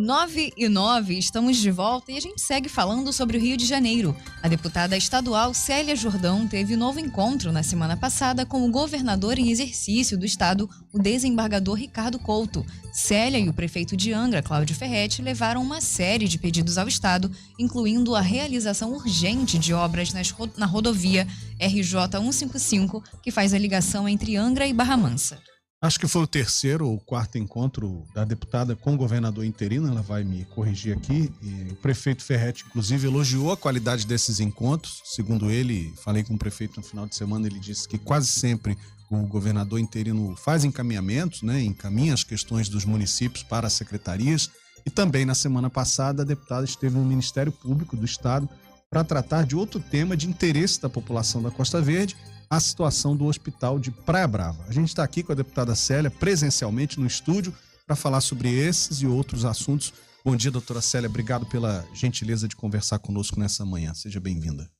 9h09, estamos de volta e a gente segue falando sobre o Rio de Janeiro. A deputada estadual Célia Jordão teve um novo encontro na semana passada com o governador em exercício do estado, o desembargador Ricardo Couto. Célia e o prefeito de Angra, Cláudio Ferretti, levaram uma série de pedidos ao estado, incluindo a realização urgente de obras na rodovia RJ 155, que faz a ligação entre Angra e Barra Mansa. Acho que foi o terceiro ou quarto encontro da deputada com o governador interino, ela vai me corrigir aqui. E o prefeito Ferretti, inclusive, elogiou a qualidade desses encontros. Segundo ele, falei com o prefeito no final de semana, ele disse que quase sempre o governador interino faz encaminhamentos, né, encaminha as questões dos municípios para as secretarias. E também, na semana passada, a deputada esteve no Ministério Público do Estado para tratar de outro tema de interesse da população da Costa Verde, a situação do hospital de Praia Brava. A gente está aqui com a deputada Célia, presencialmente no estúdio, para falar sobre esses e outros assuntos. Bom dia, doutora Célia. Obrigado pela gentileza de conversar conosco nessa manhã. Seja bem-vinda.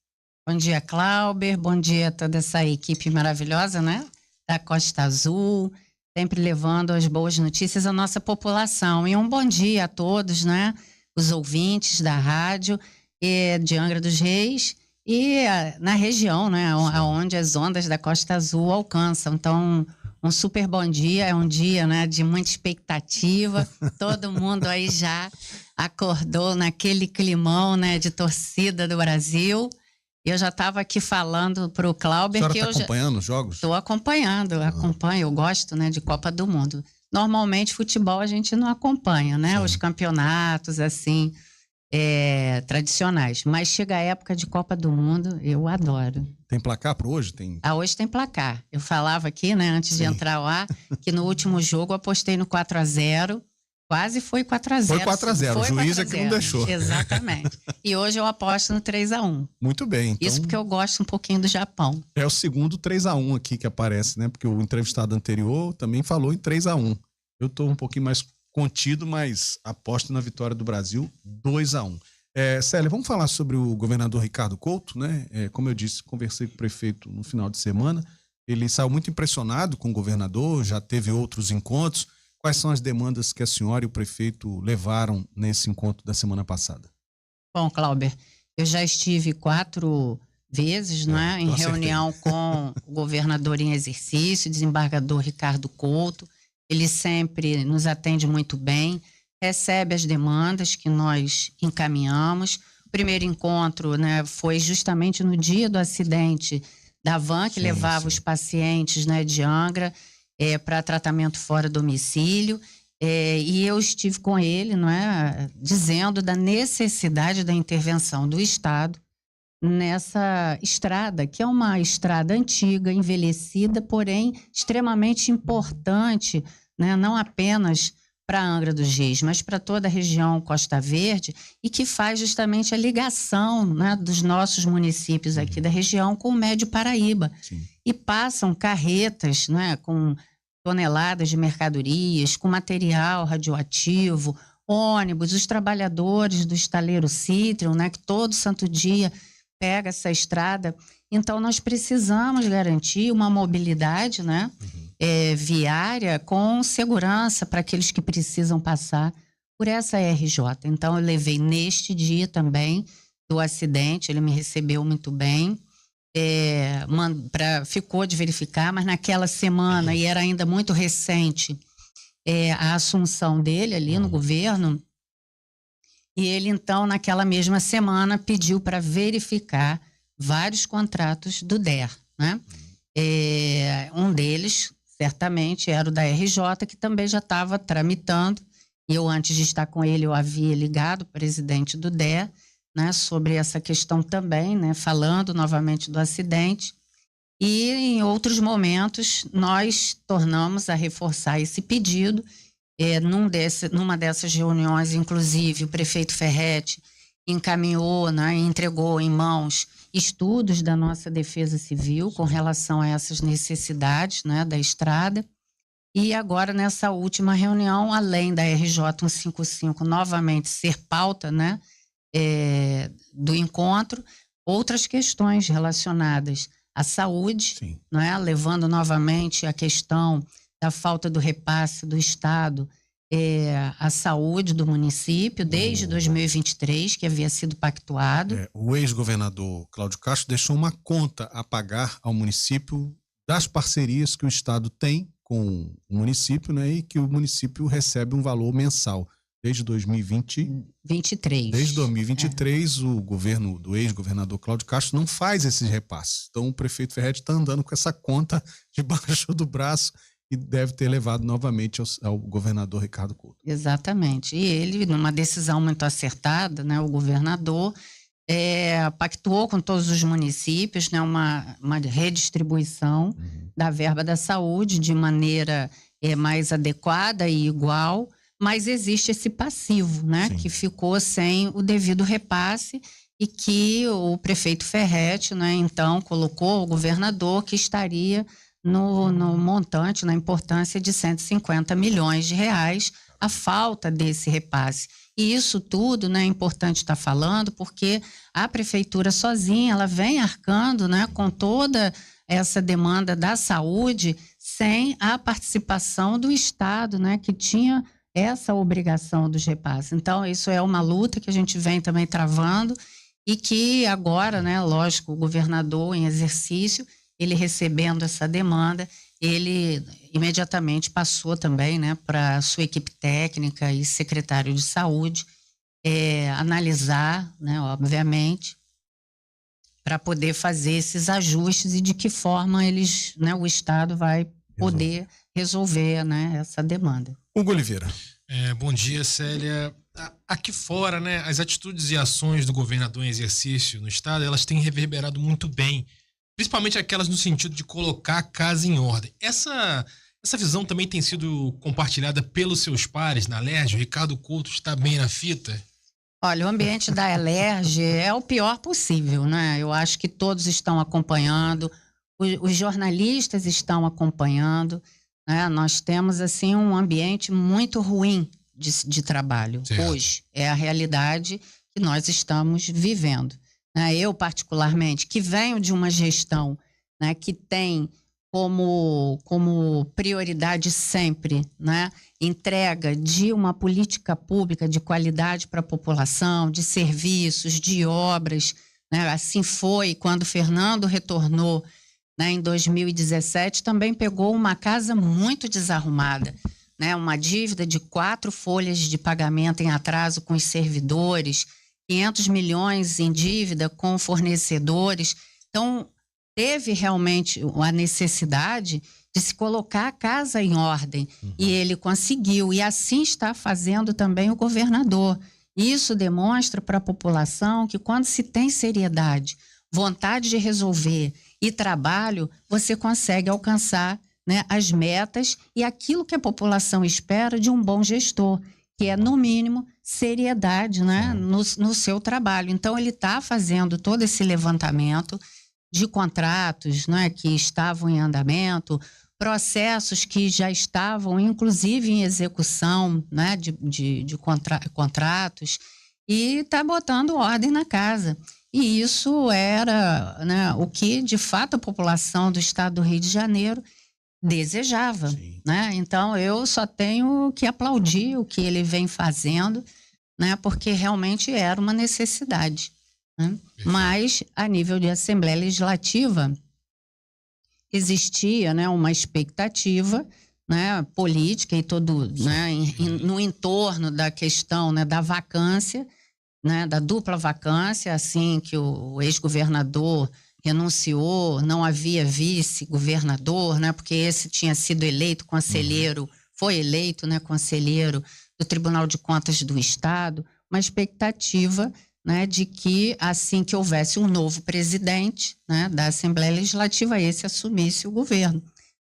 Bom dia, Clauber. Bom dia a toda essa equipe maravilhosa, né? Da Costa Azul, sempre levando as boas notícias à nossa população. E um bom dia a todos, né? Os ouvintes da rádio de Angra dos Reis e na região, né, onde as ondas da Costa Azul alcançam. Então, um super bom dia, é um dia, né, de muita expectativa, todo mundo aí já acordou naquele climão, né, de torcida do Brasil. Eu já estava aqui falando para o Clauber que eu já... acompanhando os jogos? Estou acompanho, eu gosto, né, de Copa do Mundo. Normalmente, futebol a gente não acompanha, né, os campeonatos, assim... tradicionais, mas chega a época de Copa do Mundo, eu adoro. Tem placar para hoje? Hoje tem placar. Eu falava aqui, né, antes de entrar lá, que no último jogo eu apostei no 4-0, quase foi 4-0. Foi 4-0, o juiz é que não deixou. Exatamente. E hoje eu aposto no 3-1. Muito bem. Então... Isso porque eu gosto um pouquinho do Japão. É o segundo 3-1 aqui que aparece, né, porque o entrevistado anterior também falou em 3-1. Eu estou um pouquinho mais contido, mas aposto na vitória do Brasil 2-1. Célia, vamos falar sobre o governador Ricardo Couto, né? Como eu disse, conversei com o prefeito no final de semana, ele saiu muito impressionado com o governador, já teve outros encontros. Quais são as demandas que a senhora e o prefeito levaram nesse encontro da semana passada? Bom, Clauber, eu já estive 4 vezes, né, em reunião com o governador em exercício, desembargador Ricardo Couto. Ele sempre nos atende muito bem, recebe as demandas que nós encaminhamos. O primeiro encontro, né, foi justamente no dia do acidente da van que levava os pacientes, né, de Angra para tratamento fora do domicílio. E eu estive com ele, não é, dizendo da necessidade da intervenção do Estado nessa estrada, que é uma estrada antiga, envelhecida, porém extremamente importante, né, não apenas para Angra dos Reis, mas para toda a região Costa Verde, e que faz justamente a ligação, né, dos nossos municípios aqui da região com o Médio Paraíba. Sim. E passam carretas, né, com toneladas de mercadorias, com material radioativo, ônibus, os trabalhadores do estaleiro Citrium, né, que todo santo dia pega essa estrada. Então, nós precisamos garantir uma mobilidade, né, viária com segurança para aqueles que precisam passar por essa RJ. Então, eu levei neste dia também do acidente, ele me recebeu muito bem, ficou de verificar, mas naquela semana, e era ainda muito recente, a assunção dele ali no governo. E ele, então, naquela mesma semana, pediu para verificar vários contratos do DER, né? Um deles, certamente, era o da RJ, que também já estava tramitando. E eu, antes de estar com ele, eu havia ligado o presidente do DER, né, sobre essa questão também, né, falando novamente do acidente. E, em outros momentos, nós tornamos a reforçar esse pedido. Numa dessas reuniões, inclusive, o prefeito Ferretti encaminhou, né, entregou em mãos estudos da nossa Defesa Civil com relação a essas necessidades, né, da estrada. E agora, nessa última reunião, além da RJ 155 novamente ser pauta, né, do encontro, outras questões relacionadas à saúde, né, levando novamente a questão da falta do repasse do Estado a saúde do município desde 2023, que havia sido pactuado. O ex-governador Cláudio Castro deixou uma conta a pagar ao município das parcerias que o Estado tem com o município, né, e que o município recebe um valor mensal. Desde 2023. Desde 2023, o governo do ex-governador Cláudio Castro não faz esses repasses. Então, o prefeito Ferretti está andando com essa conta debaixo do braço e deve ter levado novamente ao governador Ricardo Couto. Exatamente. E ele, numa decisão muito acertada, né, o governador pactuou com todos os municípios, né, uma redistribuição da verba da saúde de maneira mais adequada e igual, mas existe esse passivo, né, que ficou sem o devido repasse e que o prefeito Ferretti, né, então colocou o governador que estaria no montante, na importância de 150 milhões de reais, a falta desse repasse. E isso tudo, né, é importante estar falando, porque a prefeitura sozinha, ela vem arcando, né, com toda essa demanda da saúde, sem a participação do Estado, né, que tinha essa obrigação dos repasses. Então, isso é uma luta que a gente vem também travando e que agora, né, lógico, o governador em exercício, ele recebendo essa demanda, ele imediatamente passou também, né, para a sua equipe técnica e secretário de saúde analisar, né, obviamente, para poder fazer esses ajustes e de que forma eles, né, o Estado vai poder resolver, né, essa demanda. Hugo Oliveira. Bom dia, Célia. Aqui fora, né, as atitudes e ações do governador em exercício no Estado, elas têm reverberado muito bem, principalmente aquelas no sentido de colocar a casa em ordem. Essa visão também tem sido compartilhada pelos seus pares na Alerj. O Ricardo Couto está bem na fita? Olha, o ambiente da Alerj é o pior possível, né? Eu acho que todos estão acompanhando, os jornalistas estão acompanhando, né? Nós temos, assim, um ambiente muito ruim de trabalho. Certo. Hoje é a realidade que nós estamos vivendo. Eu, particularmente, que venho de uma gestão, né, que tem como prioridade sempre, né, entrega de uma política pública de qualidade para a população, de serviços, de obras, né, assim foi quando Fernando retornou, né, em 2017, também pegou uma casa muito desarrumada, né, uma dívida de 4 folhas de pagamento em atraso com os servidores, 500 milhões em dívida com fornecedores. Então, teve realmente a necessidade de se colocar a casa em ordem. E ele conseguiu. E assim está fazendo também o governador. Isso demonstra para a população que quando se tem seriedade, vontade de resolver e trabalho, você consegue alcançar, né, as metas e aquilo que a população espera de um bom gestor, que é, no mínimo, seriedade, né, no seu trabalho. Então, ele está fazendo todo esse levantamento de contratos, né, que estavam em andamento, processos que já estavam, inclusive, em execução, né, de contratos, e está botando ordem na casa. E isso era, né, o que, de fato, a população do estado do Rio de Janeiro desejava, né? Então, eu só tenho que aplaudir o que ele vem fazendo, né? Porque realmente era uma necessidade, né? Mas, a nível de Assembleia Legislativa, existia, né, uma expectativa, né, política e todo, né, no entorno da questão, né, da vacância, né, da dupla vacância, assim que o ex-governador renunciou, não havia vice-governador, né, porque esse tinha sido eleito conselheiro, foi eleito, né, conselheiro do Tribunal de Contas do Estado, uma expectativa, né, de que assim que houvesse um novo presidente, né, da Assembleia Legislativa, esse assumisse o governo.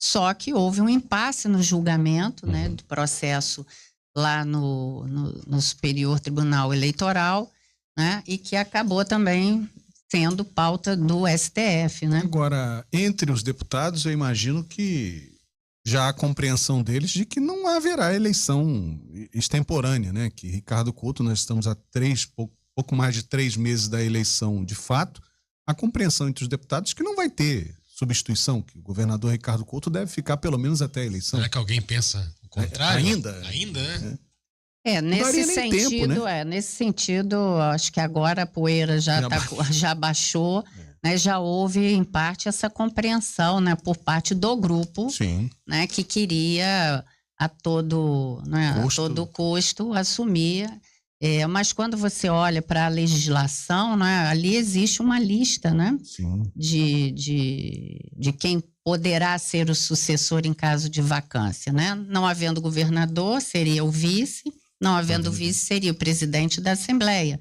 Só que houve um impasse no julgamento, né, do processo lá no Superior Tribunal Eleitoral, né, e que acabou também sendo pauta do STF, né? Agora, entre os deputados, eu imagino que já há compreensão deles de que não haverá eleição extemporânea, né? Que Ricardo Couto, nós estamos há pouco mais de 3 meses da eleição de fato, a compreensão entre os deputados que não vai ter substituição, que o governador Ricardo Couto deve ficar pelo menos até a eleição. Será que alguém pensa O contrário? Ainda, né? Nesse sentido, acho que agora a poeira já baixou, né, já houve, em parte, essa compreensão, né, por parte do grupo, né, que queria a todo custo assumir. Mas quando você olha para a legislação, né, ali existe uma lista, né, de quem poderá ser o sucessor em caso de vacância, né? Não havendo governador, seria o vice. Não havendo vice, seria o presidente da Assembleia,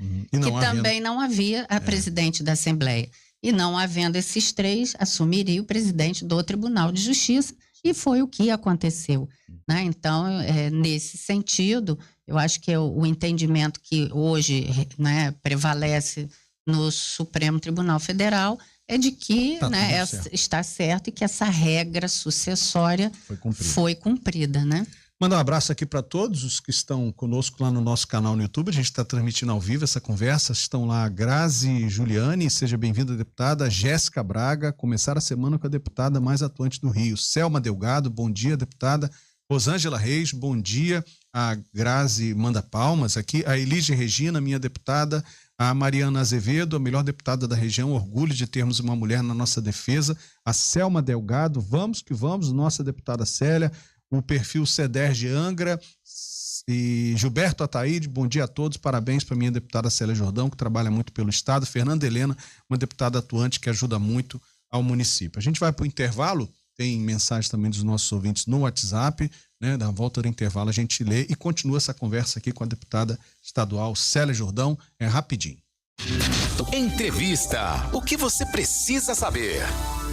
também não havia a presidente da Assembleia. E não havendo esses três, assumiria o presidente do Tribunal de Justiça, e foi o que aconteceu, né? Então, nesse sentido, eu acho que o entendimento que hoje, né, prevalece no Supremo Tribunal Federal é de que está certo e que essa regra sucessória foi cumprida, né? Mandar um abraço aqui para todos os que estão conosco lá no nosso canal no YouTube. A gente está transmitindo ao vivo essa conversa. Estão lá a Grazi Juliane, seja bem-vinda, deputada. Jéssica Braga, começar a semana com a deputada mais atuante do Rio. Selma Delgado, bom dia, deputada. Rosângela Reis, bom dia. A Grazi manda palmas aqui. A Elige Regina, minha deputada. A Mariana Azevedo, a melhor deputada da região. Orgulho de termos uma mulher na nossa defesa. A Selma Delgado, vamos que vamos, nossa deputada Célia. O perfil Cederge Angra e Gilberto Ataíde, bom dia a todos, parabéns para minha deputada Célia Jordão, que trabalha muito pelo Estado. Fernanda Helena, uma deputada atuante que ajuda muito ao município. A gente vai para o intervalo, tem mensagem também dos nossos ouvintes no WhatsApp, né? Na volta do intervalo a gente lê e continua essa conversa aqui com a deputada estadual Célia Jordão, rapidinho. Entrevista. O que você precisa saber?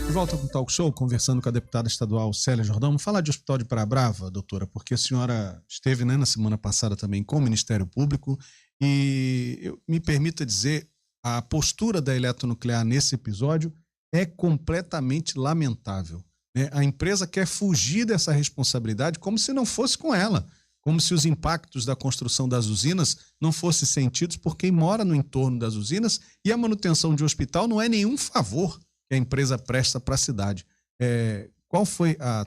De volta com o Talk Show, conversando com a deputada estadual Célia Jordão. Vamos falar de Hospital de Praia Brava, doutora, porque a senhora esteve, né, na semana passada também com o Ministério Público e me permita dizer, a postura da Eletronuclear nesse episódio é completamente lamentável, né? A empresa quer fugir dessa responsabilidade como se não fosse com ela, como se os impactos da construção das usinas não fossem sentidos por quem mora no entorno das usinas, e a manutenção de um hospital não é nenhum favor que a empresa presta para a cidade. Qual foi a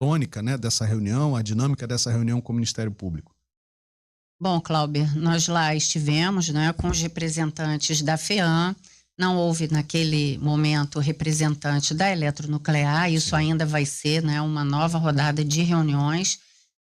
tônica, né, dessa reunião, a dinâmica dessa reunião com o Ministério Público? Bom, Cláudio, nós lá estivemos, né, com os representantes da FEAM. Não houve naquele momento representante da Eletronuclear. Isso ainda vai ser, né, uma nova rodada de reuniões,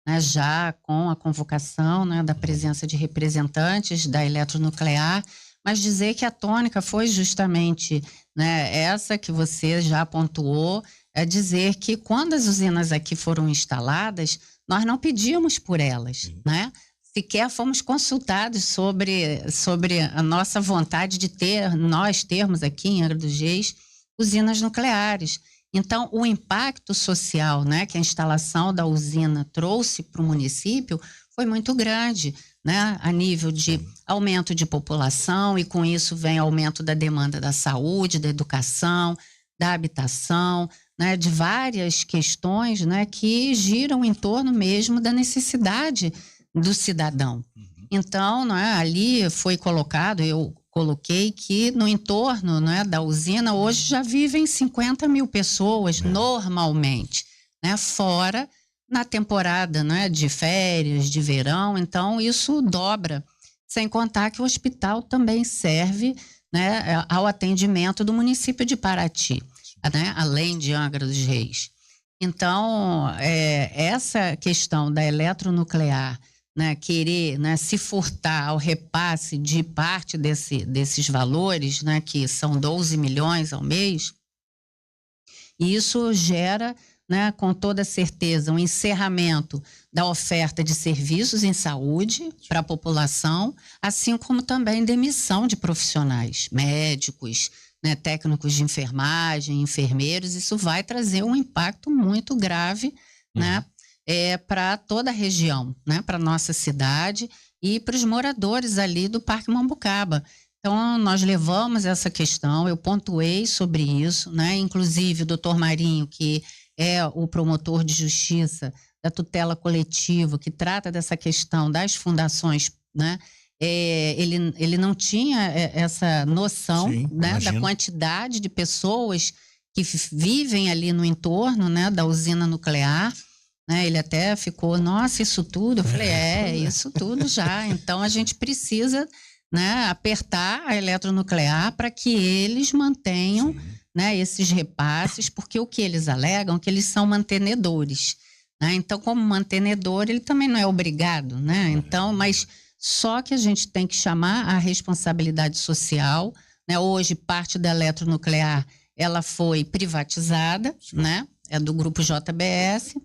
né, já com a convocação, né, da presença de representantes da Eletronuclear. Mas dizer que a tônica foi justamente, né, essa que você já pontuou, é dizer que quando as usinas aqui foram instaladas, nós não pedimos por elas, né? Sequer fomos consultados sobre a nossa vontade de nós termos aqui em Angra dos Reis usinas nucleares. Então, o impacto social, né, que a instalação da usina trouxe para o município foi muito grande, né, a nível de aumento de população, e com isso vem aumento da demanda da saúde, da educação, da habitação, né, de várias questões, né, que giram em torno mesmo da necessidade do cidadão. Então, né, ali foi colocado, eu coloquei que no entorno, né, da usina hoje já vivem 50 mil pessoas normalmente, né, fora na temporada, né, de férias, de verão. Então isso dobra, sem contar que o hospital também serve, né, ao atendimento do município de Paraty, né, além de Angra dos Reis. Então, essa questão da Eletronuclear, né, querer, né, se furtar ao repasse de parte desses valores, né, que são 12 milhões ao mês, e isso gera, né, com toda certeza, um encerramento da oferta de serviços em saúde para a população, assim como também demissão de profissionais, médicos, né, técnicos de enfermagem, enfermeiros. Isso vai trazer um impacto muito grave, né, para toda a região, né, para a nossa cidade e para os moradores ali do Parque Mambucaba. Então, nós levamos essa questão, eu pontuei sobre isso, né, inclusive o doutor Marinho, que é o promotor de justiça da tutela coletiva, que trata dessa questão das fundações, né, ele não tinha essa noção, sim, né, da quantidade de pessoas que vivem ali no entorno, né, da usina nuclear, né? Ele até ficou, nossa, isso tudo? Eu falei, isso tudo já. Então, a gente precisa, né, apertar a Eletronuclear para que eles mantenham, né, esses repasses, porque o que eles alegam é que eles são mantenedores, né? Então, como mantenedor, ele também não é obrigado, né? Então, mas só que a gente tem que chamar a responsabilidade social, né? Hoje, parte da Eletronuclear, ela foi privatizada, né? É do grupo JBS,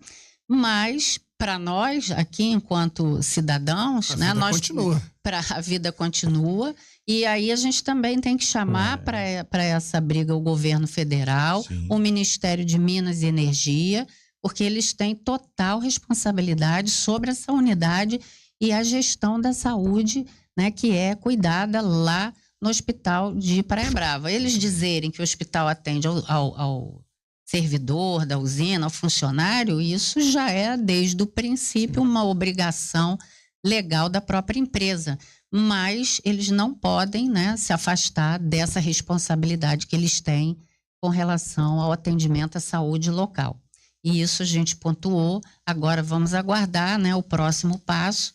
mas para nós, aqui enquanto cidadãos, A né? vida continua. A vida continua, e aí a gente também tem que chamar para essa briga o governo federal, o Ministério de Minas e Energia, porque eles têm total responsabilidade sobre essa unidade e a gestão da saúde, né, que é cuidada lá no hospital de Praia Brava. Eles dizerem que o hospital atende ao servidor da usina, ao funcionário, isso já é, desde o princípio, uma obrigação legal da própria empresa. Mas eles não podem, né, se afastar dessa responsabilidade que eles têm com relação ao atendimento à saúde local. E isso a gente pontuou. Agora vamos aguardar, né, o próximo passo,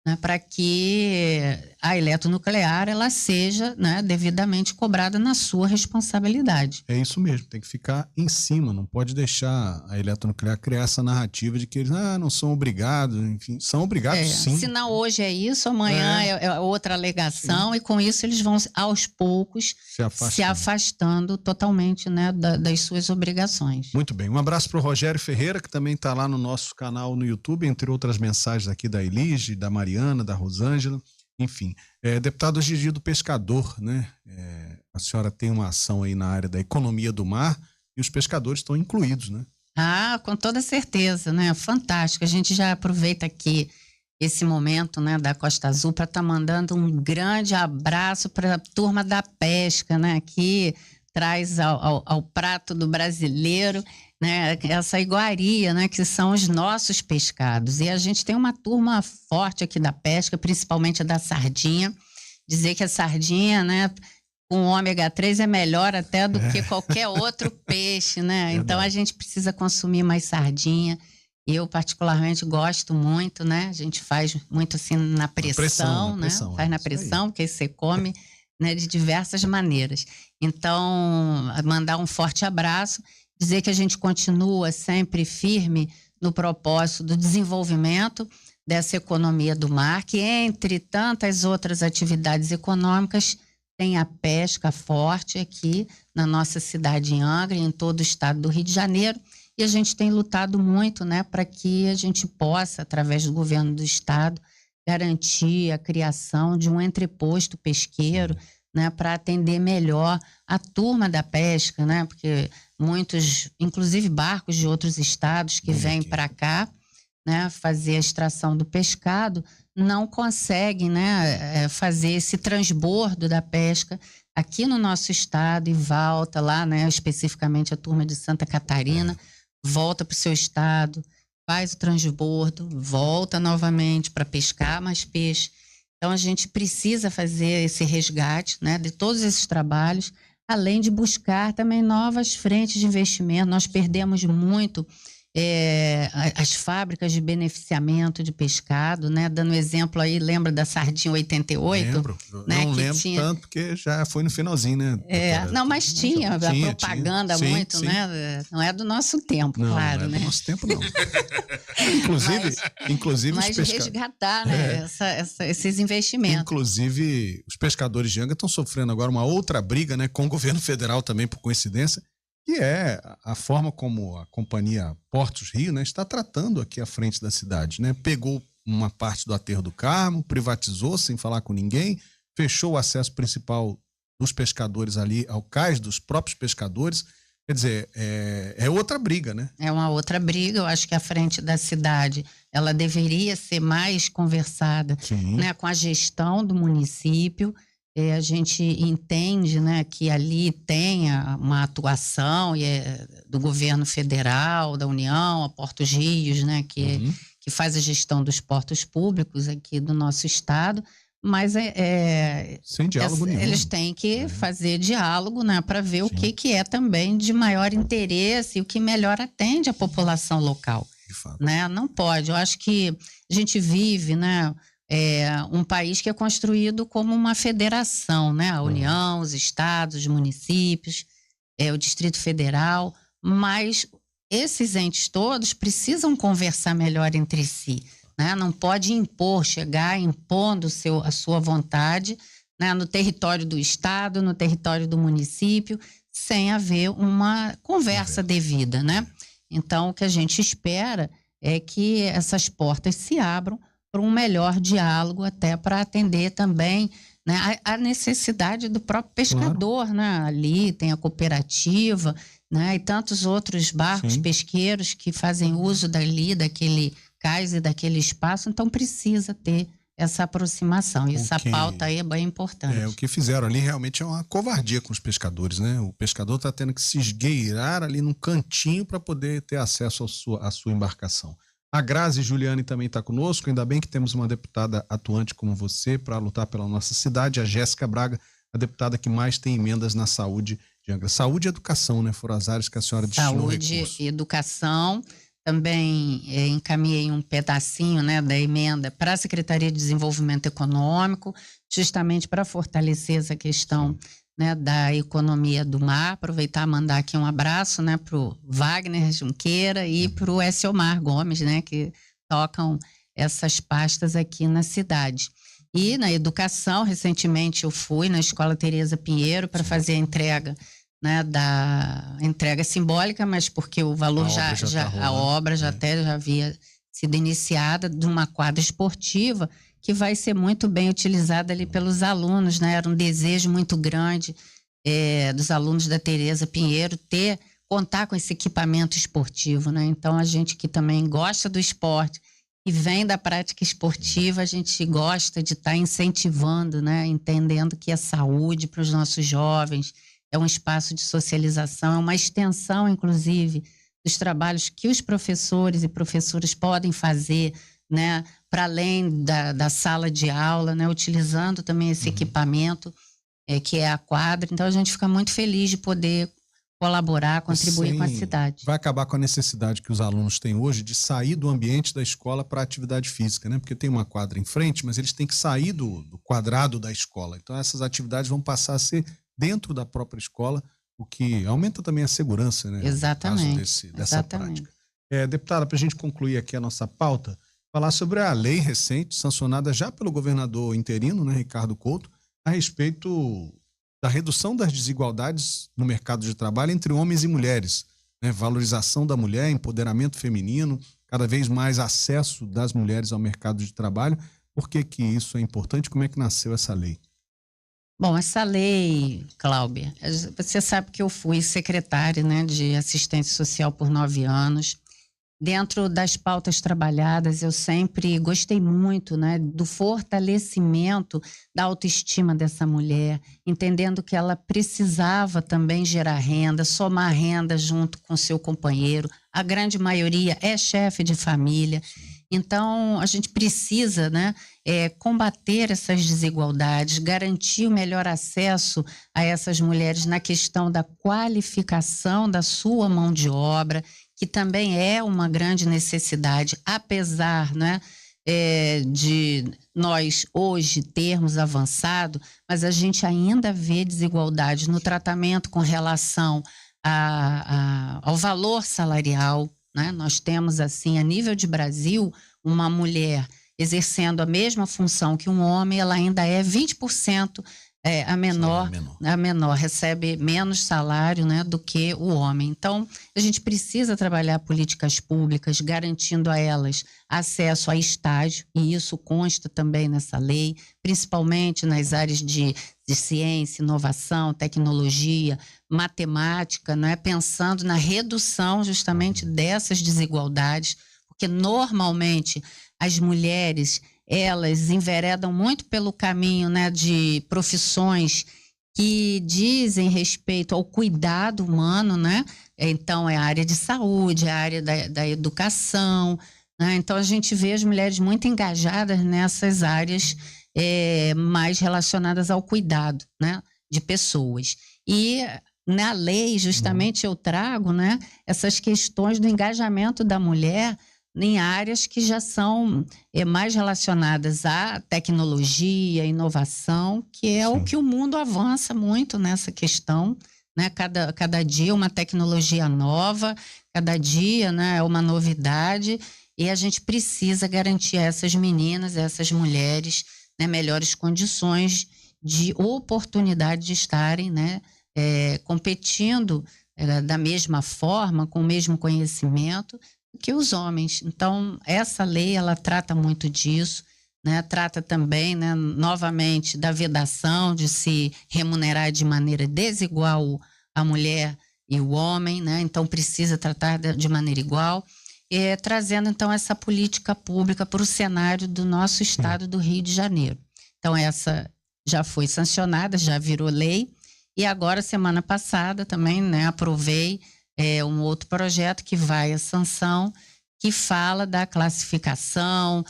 né, para que a Eletronuclear ela seja, né, devidamente cobrada na sua responsabilidade. É isso mesmo, tem que ficar em cima, não pode deixar a Eletronuclear criar essa narrativa de que eles não são obrigados, enfim, são obrigados sim. Se não hoje é isso, amanhã é outra alegação, e com isso eles vão aos poucos se afastando totalmente, né, das suas obrigações. Muito bem, um abraço para o Rogério Ferreira, que também está lá no nosso canal no YouTube, entre outras mensagens aqui da Elige, da Mariana, da Rosângela. Enfim, deputado Gigi do Pescador, né? A senhora tem uma ação aí na área da economia do mar e os pescadores estão incluídos, né? Com toda certeza, né? Fantástico. A gente já aproveita aqui esse momento, né, da Costa Azul para estar mandando um grande abraço para a turma da pesca, né? Que traz ao prato do brasileiro, né, essa iguaria, né, que são os nossos pescados. E a gente tem uma turma forte aqui da pesca, principalmente da sardinha. Dizer que a sardinha, né, com ômega 3 é melhor até do que qualquer outro peixe, né? Então a gente precisa consumir mais sardinha. Eu particularmente gosto muito, né? A gente faz muito assim na pressão, né? Faz na pressão, porque você come, né, de diversas maneiras. Então, mandar um forte abraço, dizer que a gente continua sempre firme no propósito do desenvolvimento dessa economia do mar, que entre tantas outras atividades econômicas tem a pesca forte aqui na nossa cidade em Angra, em todo o estado do Rio de Janeiro, e a gente tem lutado muito, né, para que a gente possa, através do governo do estado, garantir a criação de um entreposto pesqueiro, né, para atender melhor a turma da pesca, né, porque muitos, inclusive barcos de outros estados que vêm para cá, né, fazer a extração do pescado, não conseguem, né, fazer esse transbordo da pesca aqui no nosso estado e volta lá, né, especificamente a turma de Santa Catarina, volta para o seu estado, faz o transbordo, volta novamente para pescar mais peixe. Então, a gente precisa fazer esse resgate, né, de todos esses trabalhos, além de buscar também novas frentes de investimento. Nós perdemos muito as fábricas de beneficiamento de pescado, né? Dando exemplo aí, lembra da Sardinha 88? Lembro, né? não que lembro tinha... tanto, porque já foi no finalzinho, né? Não, mas tinha a propaganda tinha. muito, Sim. né? Não é do nosso tempo, não, claro, não é né? do nosso tempo, não. inclusive mas os resgatar, né? Esses investimentos. Inclusive, os pescadores de Angra estão sofrendo agora uma outra briga, né? Com o governo federal também, por coincidência, que é a forma como a companhia Portos Rio, né, está tratando aqui à frente da cidade, né? Pegou uma parte do aterro do Carmo, privatizou sem falar com ninguém, fechou o acesso principal dos pescadores ali ao cais dos próprios pescadores. Quer dizer, é outra briga, né? É uma outra briga. Eu acho que a frente da cidade ela deveria ser mais conversada, né, com a gestão do município. A gente entende, né, que ali tem uma atuação do governo federal, da União, a Portos Rios, né, que faz a gestão dos portos públicos aqui do nosso estado, mas sem diálogo nenhum. Eles têm que fazer diálogo, né, para ver o que é também de maior interesse e o que melhor atende a população local. de fato. Né? Não pode. Eu acho que a gente vive, né, um país que é construído como uma federação, né? A União, os estados, os municípios, o Distrito Federal, mas esses entes todos precisam conversar melhor entre si, né? Não pode chegar impondo a sua vontade, né, no território do estado, no território do município, sem haver uma conversa devida, né? Então, o que a gente espera é que essas portas se abram para um melhor diálogo, até para atender também, né, a necessidade do próprio pescador, claro, né? Ali tem a cooperativa, né, e tantos outros barcos pesqueiros que fazem uso daquele cais e daquele espaço, então precisa ter essa aproximação. E essa pauta aí é bem importante. O que fizeram ali realmente é uma covardia com os pescadores, né? O pescador está tendo que se esgueirar ali num cantinho para poder ter acesso à sua embarcação. A Grazi Juliane também está conosco, ainda bem que temos uma deputada atuante como você para lutar pela nossa cidade, a Jéssica Braga, a deputada que mais tem emendas na saúde de Angra. Saúde e educação, né? Foram as áreas que a senhora destinou recurso. Saúde e educação. Também encaminhei um pedacinho, né, da emenda para a Secretaria de Desenvolvimento Econômico, justamente para fortalecer essa questão, né, da economia do mar. Aproveitar e mandar aqui um abraço, né, para o Wagner Junqueira e para o Elciomar Gomes, né, que tocam essas pastas aqui na cidade. E na educação, recentemente eu fui na Escola Tereza Pinheiro para fazer a entrega, né, da entrega simbólica, mas porque o valor a obra já havia sido iniciada, de uma quadra esportiva que vai ser muito bem utilizada ali pelos alunos, né? Era um desejo muito grande dos alunos da Tereza Pinheiro contar com esse equipamento esportivo, né? Então a gente que também gosta do esporte e vem da prática esportiva, a gente gosta de estar incentivando, né? Entendendo que é saúde para os nossos jovens, é um espaço de socialização, é uma extensão, inclusive, dos trabalhos que os professores e professoras podem fazer, né, para além da sala de aula, né, utilizando também esse equipamento, que é a quadra. Então, a gente fica muito feliz de poder colaborar, contribuir com a cidade. Vai acabar com a necessidade que os alunos têm hoje de sair do ambiente da escola para a atividade física, né? Porque tem uma quadra em frente, mas eles têm que sair do quadrado da escola. Então, essas atividades vão passar a ser dentro da própria escola, o que aumenta também a segurança, né? Exatamente. No caso dessa prática. Deputada, para a gente concluir aqui a nossa pauta, falar sobre a lei recente, sancionada já pelo governador interino, né, Ricardo Couto, a respeito da redução das desigualdades no mercado de trabalho entre homens e mulheres, né? Valorização da mulher, empoderamento feminino, cada vez mais acesso das mulheres ao mercado de trabalho. Por que que isso é importante? Como é que nasceu essa lei? Bom, essa lei, Cláudia, você sabe que eu fui secretária, né, de assistência social por 9 anos. Dentro das pautas trabalhadas, eu sempre gostei muito, né, do fortalecimento da autoestima dessa mulher, entendendo que ela precisava também gerar renda, somar renda junto com seu companheiro. A grande maioria é chefe de família. Então, a gente precisa, né, combater essas desigualdades, garantir o melhor acesso a essas mulheres na questão da qualificação da sua mão de obra, que também é uma grande necessidade, apesar, né, de nós hoje termos avançado, mas a gente ainda vê desigualdade no tratamento com relação ao valor salarial, né? Nós temos, assim, a nível de Brasil, uma mulher exercendo a mesma função que um homem, ela ainda é 20% a menor, recebe menos salário, né, do que o homem. Então, a gente precisa trabalhar políticas públicas, garantindo a elas acesso a estágio, e isso consta também nessa lei, principalmente nas áreas de ciência, inovação, tecnologia, matemática, né, pensando na redução justamente dessas desigualdades, porque normalmente as mulheres, elas enveredam muito pelo caminho, né, de profissões que dizem respeito ao cuidado humano, né? Então, é a área de saúde, é a área da educação, né? Então, a gente vê as mulheres muito engajadas nessas áreas mais relacionadas ao cuidado, né, de pessoas. E na lei, justamente, eu trago, né, essas questões do engajamento da mulher em áreas que já são mais relacionadas à tecnologia, inovação, que é o que o mundo avança muito nessa questão, né? Cada dia uma tecnologia nova, cada dia, né, é uma novidade, e a gente precisa garantir a essas meninas, a essas mulheres, né, melhores condições de oportunidade de estarem, né, competindo da mesma forma, com o mesmo conhecimento que os homens. Então, essa lei, ela trata muito disso, né? Trata também, né, novamente, da vedação de se remunerar de maneira desigual a mulher e o homem, né? Então, precisa tratar de maneira igual, trazendo, então, essa política pública para o cenário do nosso estado do Rio de Janeiro. Então, essa já foi sancionada, já virou lei, e agora, semana passada, também, né, aprovei um outro projeto que vai à sanção, que fala da classificação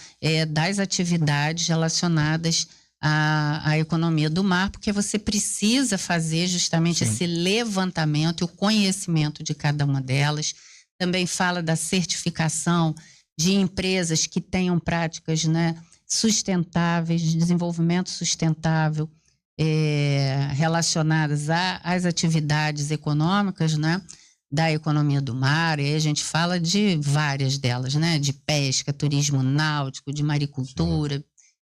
das atividades relacionadas à economia do mar, porque você precisa fazer justamente esse levantamento e o conhecimento de cada uma delas. Também fala da certificação de empresas que tenham práticas, né, sustentáveis, de desenvolvimento sustentável, relacionadas às atividades econômicas, né, da economia do mar. E aí a gente fala de várias delas, né, de pesca, turismo náutico, de maricultura,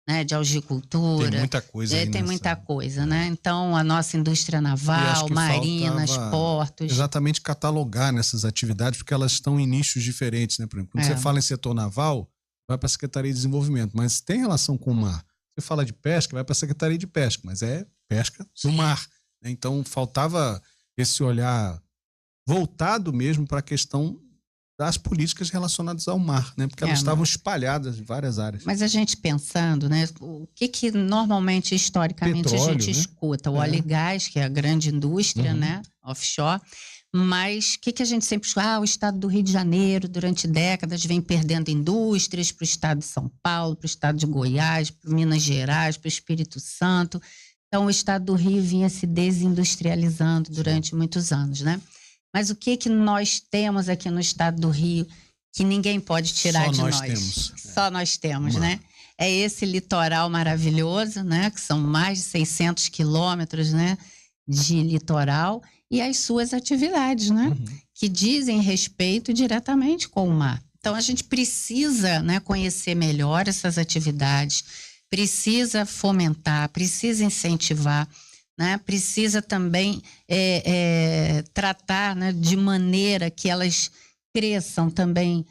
né, de algicultura. Tem muita coisa aí tem muita coisa, né? Então, a nossa indústria naval, marinas, portos. Exatamente, catalogar nessas atividades, porque elas estão em nichos diferentes, né? Por exemplo, quando você fala em setor naval, vai para a Secretaria de Desenvolvimento, mas tem relação com o mar. Você fala de pesca, vai para a Secretaria de Pesca, mas é pesca no mar, né? Então, faltava esse olhar voltado mesmo para a questão das políticas relacionadas ao mar, né? Porque elas estavam espalhadas em várias áreas. Mas a gente pensando, né? O que normalmente, historicamente, Petróleo, a gente escuta? O óleo e gás, que é a grande indústria, né? Offshore. Mas o que a gente sempre escuta? O estado do Rio de Janeiro, durante décadas, vem perdendo indústrias para o estado de São Paulo, para o estado de Goiás, para Minas Gerais, para o Espírito Santo. Então, o estado do Rio vinha se desindustrializando durante muitos anos, né? Mas o que nós temos aqui no estado do Rio que ninguém pode tirar de nós? Só nós temos, né? É esse litoral maravilhoso, né? Que são mais de 600 quilômetros, né, de litoral, e as suas atividades, né? Que dizem respeito diretamente com o mar. Então, a gente precisa, né, conhecer melhor essas atividades, precisa fomentar, precisa incentivar, né? Precisa também tratar, né, de maneira que elas cresçam também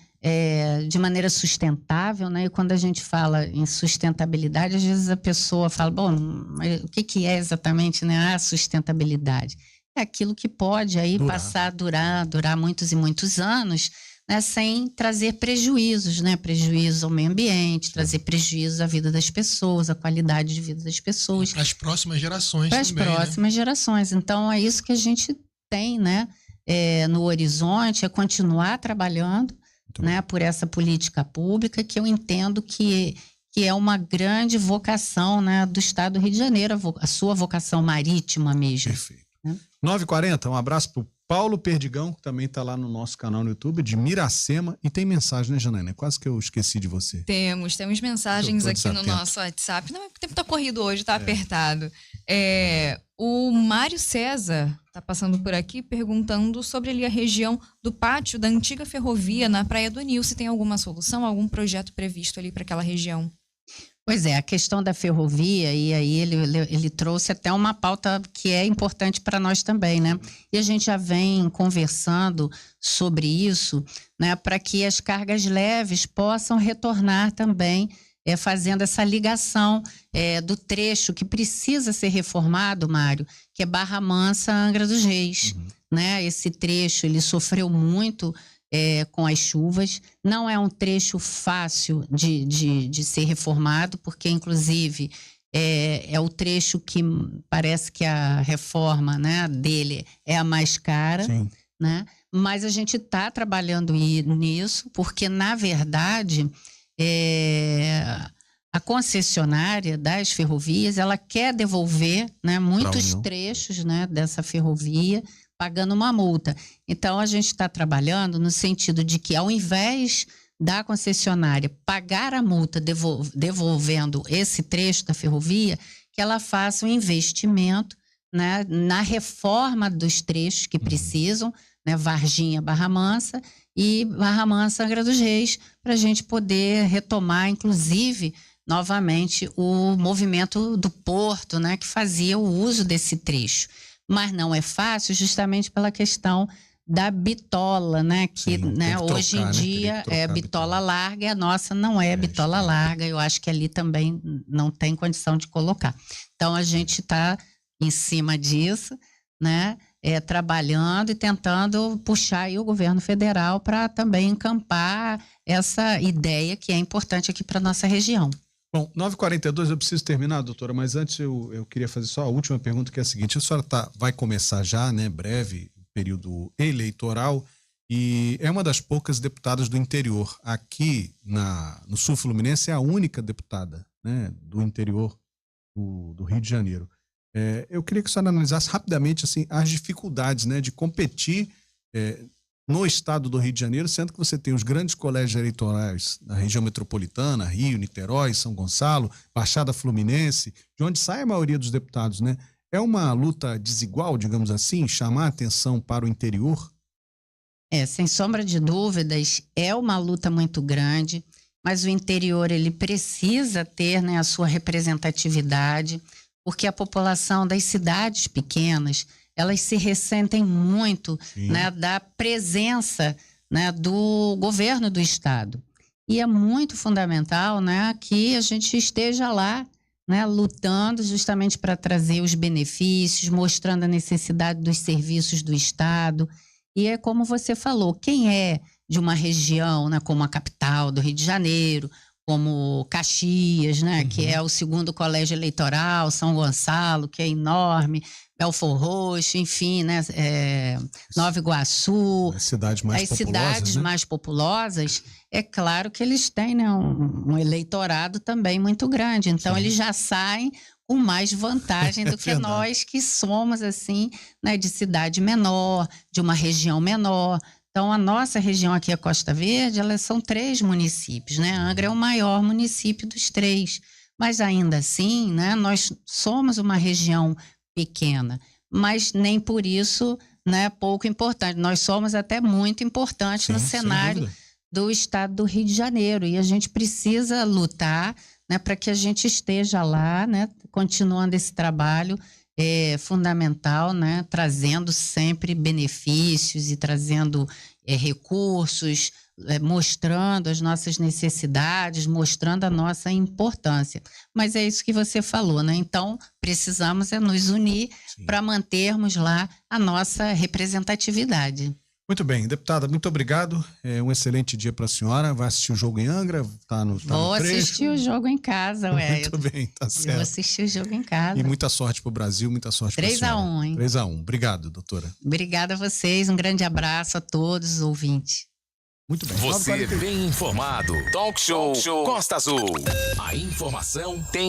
de maneira sustentável, né? E quando a gente fala em sustentabilidade, às vezes a pessoa fala, bom, mas o que é exatamente, né, a sustentabilidade? É aquilo que pode aí passar a durar muitos e muitos anos, né, sem trazer prejuízos, né? Prejuízos ao meio ambiente, trazer prejuízos à vida das pessoas, à qualidade de vida das pessoas. Para as próximas gerações também. Para as próximas gerações. Então, é isso que a gente tem, né, no horizonte, é continuar trabalhando, né, por essa política pública, que eu entendo que é uma grande vocação, né, do estado do Rio de Janeiro, a sua vocação marítima mesmo. Perfeito. 9h40, um abraço pro Paulo Perdigão, que também está lá no nosso canal no YouTube, de Miracema, e tem mensagem, né, Janaína? Quase que eu esqueci de você. Temos mensagens aqui no nosso WhatsApp. Não, o tempo tá corrido hoje, tá apertado. O Mário César tá passando por aqui perguntando sobre ali a região do pátio da antiga ferrovia na Praia do Anil, se tem alguma solução, algum projeto previsto ali para aquela região. Pois é, a questão da ferrovia, e aí ele trouxe até uma pauta que é importante para nós também, né? E a gente já vem conversando sobre isso, né, para que as cargas leves possam retornar também, fazendo essa ligação do trecho que precisa ser reformado, Mário, que é Barra Mansa, Angra dos Reis, né? Esse trecho, ele sofreu muito com as chuvas, não é um trecho fácil de ser reformado, porque inclusive é o trecho que parece que a reforma, né, dele é a mais cara, né? Mas a gente está trabalhando nisso, porque na verdade a concessionária das ferrovias, ela quer devolver, né, muitos trechos, né, dessa ferrovia, pagando uma multa. Então, a gente está trabalhando no sentido de que, ao invés, da concessionária pagar a multa devolvendo esse trecho da ferrovia, que ela faça um investimento, né, na reforma dos trechos que precisam, né, Varginha, Barra Mansa e Barra Mansa, Angra dos Reis, para a gente poder retomar, inclusive, novamente o movimento do porto, né, que fazia o uso desse trecho. Mas não é fácil justamente pela questão da bitola, né, que, Sim, né, trocar, hoje em dia é bitola larga e a nossa não é bitola larga. Eu acho que ali também não tem condição de colocar. Então a gente está em cima disso, né, trabalhando e tentando puxar aí o governo federal para também encampar essa ideia que é importante aqui para nossa região. Bom, 9h42, eu preciso terminar, doutora, mas antes eu queria fazer só a última pergunta, que é a seguinte: a senhora vai começar já, né, breve, período eleitoral, e é uma das poucas deputadas do interior. Aqui no Sul Fluminense é a única deputada, né, do interior do Rio de Janeiro. Eu queria que a senhora analisasse rapidamente assim, as dificuldades, né, de competir no estado do Rio de Janeiro, sendo que você tem os grandes colégios eleitorais da região metropolitana, Rio, Niterói, São Gonçalo, Baixada Fluminense, de onde sai a maioria dos deputados, né? É uma luta desigual, digamos assim, chamar a atenção para o interior? Sem sombra de dúvidas, é uma luta muito grande, mas o interior ele precisa ter, né, a sua representatividade, porque a população das cidades pequenas, elas se ressentem muito, né, da presença, né, do governo do estado. E é muito fundamental, né, que a gente esteja lá, né, lutando justamente para trazer os benefícios, mostrando a necessidade dos serviços do estado. E é como você falou, quem é de uma região, né, como a capital do Rio de Janeiro, como Caxias, né, que é o segundo colégio eleitoral, São Gonçalo, que é enorme, Belfor Roxo, enfim, né, Nova Iguaçu, as cidades mais populosas, cidades, né, mais populosas, é claro que eles têm, né, um eleitorado também muito grande, então eles já saem com mais vantagem do que nós que somos assim, né, de cidade menor, de uma região menor. Então, a nossa região aqui, a Costa Verde, elas são 3 municípios, né? Angra é o maior município dos 3. Mas, ainda assim, né, nós somos uma região pequena, mas nem por isso, né, pouco importante. Nós somos até muito importantes no cenário do estado do Rio de Janeiro. E a gente precisa lutar, né, para que a gente esteja lá, né, continuando esse trabalho fundamental, né, trazendo sempre benefícios e trazendo recursos, mostrando as nossas necessidades, mostrando a nossa importância. Mas é isso que você falou, né? Então, precisamos nos unir para mantermos lá a nossa representatividade. Muito bem, deputada, muito obrigado. Um excelente dia para a senhora. Vai assistir o jogo em Angra? Vou assistir o jogo em casa, ué. Muito bem, tá certo. Vou assistir o jogo em casa. E muita sorte para o Brasil, muita sorte para a senhora. 3-1, hein? 3-1. Obrigado, doutora. Obrigada a vocês, um grande abraço a todos os ouvintes. Muito bem. Você bem informado. Talk Show Costa Azul. A informação tem